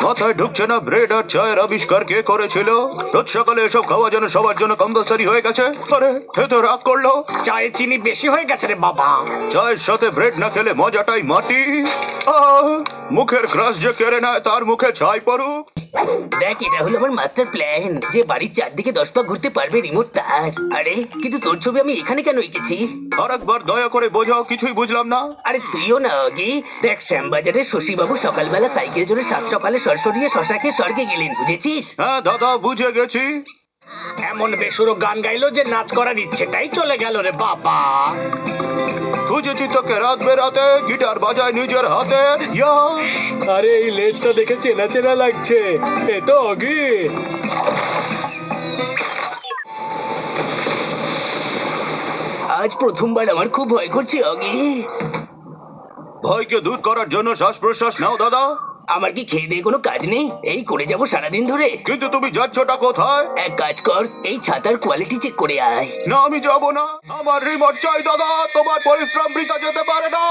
মাথায় ঢুকছে না ব্রেড আর চায়ের আবিষ্কার কে করেছিল? রোজ সকালে এসব খাওয়া যেন সবার জন্য কম্পালসারি হয়ে গেছে। আরে এ তো রাগ করলো। চায়ে চিনি বেশি হয়ে গেছে রে বাবা। চায়ের সাথে ব্রেড না খেলে মজাটাই মাটি। মুখের ক্রাশ যে কেড়ে নেয় তার মুখে ছাই পড়ুক। দেখ, এটা হলো আমার মাস্টার প্ল্যান, যে বাড়ির চারদিকে 10 পা ঘুরতে পারবে রিমোট তার। আরে কিন্তু তোর ছবি আমি এখানে কেন এঁকেছি? আরেকবার দয়া করে বোঝাও, কিছুই বুঝলাম না। আরে তুইও না অগি, দেখ শ্যামবাজারে শশীবাবু সকালবেলা সাইকেল জোরে 7 সকালে সরসরিয়ে শশা খেয়ে স্বর্গে গেলেন, বুঝেছিস? হ্যাঁ দাদা, বুঝে গেছি। এমন বেসুরো গান গাইলো যে নাচ করার ইচ্ছেটাই চলে গেল রে বাবা। খুঁজেছি তোকে রাত বেরাতে, গিটার বাজায় নিজের হাতে। আরে এই লেজটা দেখে চেনা চেনা লাগছে, এ তো অগি। আজ প্রথমবার আমার খুব ভয় করছে অগি। ভয়কে দূর করার জন্য শ্বাস প্রশ্বাস নাও দাদা। আমার কি খেয়ে দিয়ে কোনো কাজ নেই? এই করে যাবো সারাদিন ধরে। কিন্তু তুমি যাচ্ছটা কোথায়? এক কাজ কর, এই ছাতার কোয়ালিটি চেক করে আয়। না, আমি যাব না। আমার রিমোট চাই দাদা, তোমার পরিশ্রম বৃথা যেতে পারে না।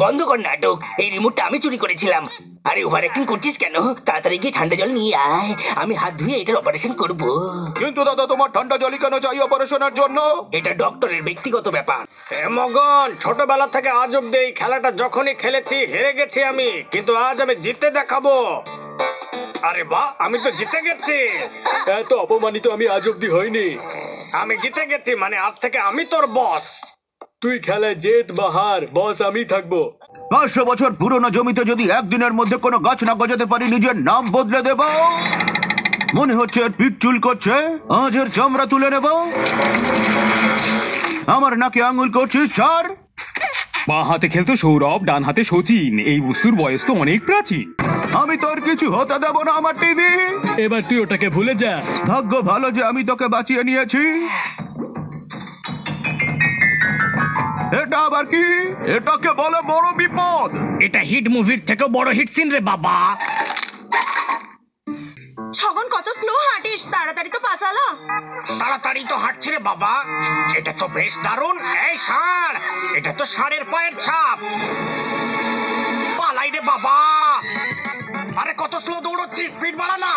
বন্ধ কর নাটক, এই রিমোটটা আমি চুরি করেছিলাম। আরে ওভার অ্যাক্টিং করছিস কেন? তাড়াতাড়ি গিয়ে ঠান্ডা জল নিয়ে আয়, আমি হাত ধুয়ে এটার অপারেশন করব। কিন্তু দাদা, তোমার ঠান্ডা জলই কেন চাই অপারেশনের জন্য? এটা ডক্টরের ব্যক্তিগত ব্যাপার। মগন, ছোটবেলা থেকে আজ অব্দি এই খেলাটা যখনই খেলেছি হেরে গেছি আমি, কিন্তু আজ আমি জিতে দেখাবো। আরে বাহ, আমি তো জিতে গেছি। এত অপমানিত আমি আজ অব্দি হইনি। আমি জিতে গেছি, মানে আজ থেকে আমি তোর বস। তুই খেলায় জেত বা হার, বস আমি থাকবো। 500 বছর পুরনো জমিতে যদি একদিনের মধ্যে কোনো গাছ না গজাতে পারি, নিজের নাম বদলে দেব। মনে হচ্ছে এর পিঠ চুল করছে, আজ এর চামড়া তুলে নেব। আমার নাকে আঙুল করছিস স্যার? বাঁ হাতে খেলতো সৌরভ, ডান হাতে সচিন। এই বস্তুর বয়স তো অনেক প্রাচীন। আমি তোর কিছু হতে দেব না আমার টিভি। এবার তুই ওটাকে ভুলে যা। ভাগ্য ভালো যে আমি তোকে বাঁচিয়ে নিয়েছি। এটা আবার কি? এটাকে বলে বড় বিপদ। এটা হিট মুভির থেকে বড় হিট সিন রে বাবা। ছগন কত স্লো হাঁটিস, তাড়াতাড়ি তো পা চালা। তাড়াতাড়ি তো হাঁটছি রে বাবা। এটা তো বেশ দারুণ। এই ষাঁড়, এটা তো ষাঁড়ের পায়ের ছাপ। পালাই রে বাবা। আরে কত স্লো দৌড়চ্ছিস, স্পিড বাড়া না।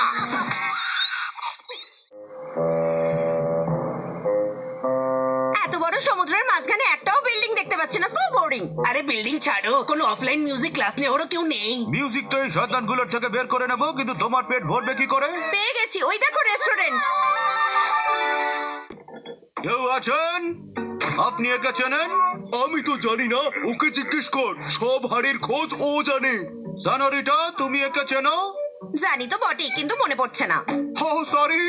এত বড় সমুদ্রের মাঝখানে একটাও বিল্ডিং দেখতে পাচ্ছি না, খুব বোরিং। আরে বিল্ডিং ছাড়ো, কোনো অফলাইন মিউজিক ক্লাস নেওয়ারও কেউ নেই। মিউজিক তো এই শয়তানগুলোর থেকে বের করে নেব, কিন্তু তোমার পেট ভরবে কি করে? পেয়ে গেছি, ওই দেখো রেস্টুরেন্ট। কেউ আছেন? আপনি একে চেনেন? আমি তো জানি না, ওকে জিজ্ঞেস কর, সব হাড়ের খোঁজ ও জানে। সানোরিটা, তুমি একে চেনো? জানি তো বটে, কিন্তু মনে পড়ছে না। ও সরি।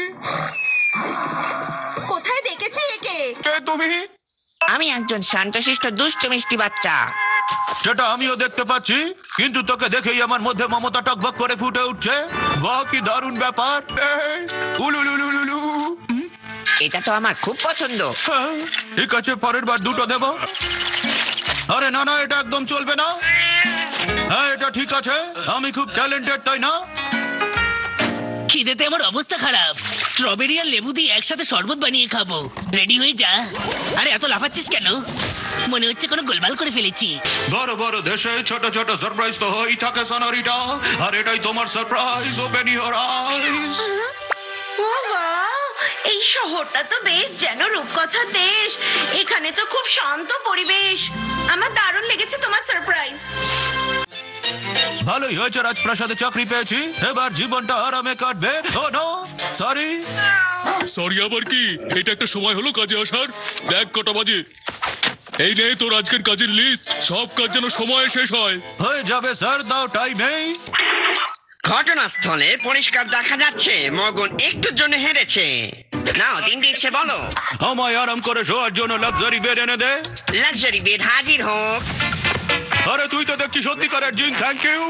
কোথায় দেখেছি একে? কে তুমি? আমি একজন শান্তশিষ্ট দুষ্ট মিষ্টি বাচ্চা। সেটা আমিও দেখতে পাচ্ছি, কিন্তু তোকে দেখেই আমার মধ্যে মমতা টকবক করে ফুটে উঠছে। বাহ, কি দারুণ ব্যাপার। উলুলুলুলুলু। এটা তো আমার খুব পছন্দ। ঠিক আছে, পরের বার দুটো দেব। আরে না না, এটা একদম চলবে না। হ্যাঁ, এটা ঠিক আছে, আমি খুব ট্যালেন্টেড, তাই না? খিদেতে আমার অবস্থা খারাপ। স্ট্রবেরি আর লেবু দিয়ে একসাথে শরবত বানিয়ে খাবো। রেডি হয়ে যা। আরে এত লাফাচ্ছিস কেন? মনে হচ্ছে কোনো গোলমাল করে ফেলেছি। বড় বড় দেশে ছোট ছোট সারপ্রাইজ তো হই থাকে সানোরিটা, আর এটাই তোমার সারপ্রাইজ। Open your eyes. এই শহরটা তো বেশ যেন রূপকথার দেশ। এখানে তো খুব শান্ত পরিবেশ। আমার দারুণ লেগেছে তোমার সারপ্রাইজ। ভালোই হয়েছে, রাজপ্রাসাদে চাকরি পেয়েছি, এবার জীবনটা আরামে কাটবে। ও নো, সরি। সরি আবার কি? এটা একটা সময় হলো কাজে আসার। দেখ কটা বাজে। এই নে তোর আজকের কাজের লিস্ট। সব কাজ যেন সময়ে শেষ হয়। হয়ে যাবে স্যার, দাও টাইমেই। ঘটনাস্থলে পরিষ্কার দেখা যাচ্ছে মগন একটুর জন্য হেরেছে। নাও, দিন দিচ্ছে বলো। আমায় আরাম করে শোয়ার জন্য লাক্সারি বেড এনে দে। লাক্সারি বেড হাজির হোক। আরে তুই তো দেখছি সত্যিকারের জিন। Thank you.